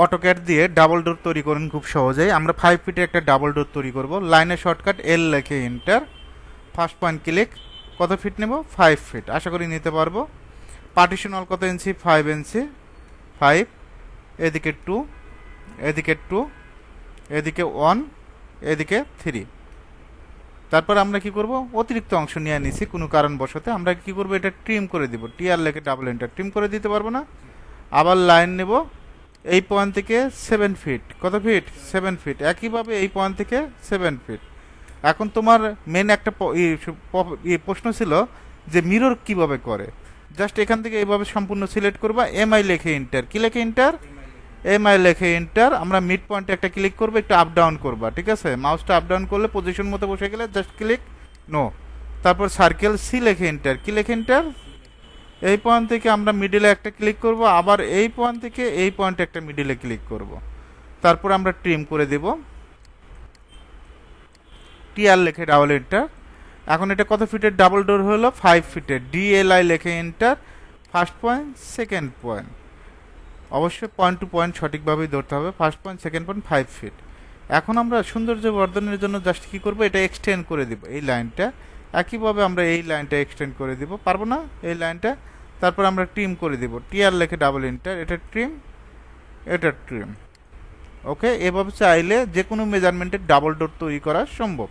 AutoCAD দিয়ে double door তৈরি করুন খুব সহজেই। আমরা 5 ফিটে একটা ডাবল ডোর তৈরি করব। লাইনের শর্টকাট এল লিখে এন্টার, ফার্স্ট পয়েন্ট ক্লিক। কত ফিট নেব? 5 ফিট, আশা করি নিতে পারবো। পার্টিশন ওয়াল কত ইঞ্চি? 5 ইঞ্চি। 5, এদিকে 2, এদিকে 2, এদিকে 1, এদিকে 3। তারপর আমরা কি করব? অতিরিক্ত অংশ নিয়ে নিছি কোনো কারণবশত, আমরা কি করব? এটা ট্রিম করে দিব। টিআর লেখে ডাবল এন্টার, ট্রিম করে দিতে পারবো না। আবার লাইন নেব এই পয়েন্ট থেকে 7 ফিট। কত ফিট? 7 ফিট। একইভাবে এই পয়েন্ট থেকে 7 ফিট। এখন তোমার মেন একটা প্রশ্ন ছিল যে মিরর কিভাবে করে। জাস্ট এখান থেকে এইভাবে সম্পূর্ণ সিলেক্ট করবা, এমআই লেখে এন্টার। কি লেখে এন্টার? এমআই লেখে এন্টার। আমরা মিড পয়েন্টে একটা ক্লিক করবো, একটু আপ ডাউন করবা, ঠিক আছে? মাউসটা আপ ডাউন করলে পজিশন মতো বসে গেলে জাস্ট ক্লিক নো। তারপর সার্কেল সি লেখে এন্টার। কি লেখে এন্টার? এই পয়েন্ট থেকে আমরা মিডিলে একটা ক্লিক করব, আবার এই পয়েন্ট থেকে এই পয়েন্টে একটা মিডিলে ক্লিক করব। তারপর আমরা ট্রিম করে দেব, টিআর লেখে ডাবল এন্টার। এখন এটা কত ফিটের ডাবল ডোর হলো? 5 ফিটের। ডিএলআই লেখে enter, first point, second point. অবশ্যই পয়েন্ট টু পয়েন্ট সঠিকভাবেই ধরতে হবে। First point, second point, 5 feet. এখন আমরা সৌন্দর্য বর্ধনের জন্য জাস্ট কি করব? এটা এক্সটেন্ড করে দিব এই লাইনটা। একইভাবে আমরা এই লাইনটা এক্সটেন্ড করে দিব, পারবো না এই লাইনটা। তারপর আমরা ট্রিম করে দিব, টিআর লেখে ডাবল এন্টার। এটা ট্রিম, এটা ট্রিম। ওকে, এভাবে চাইলে যে কোনো মেজারমেন্টের ডাবল ডোর তৈরি করা সম্ভব।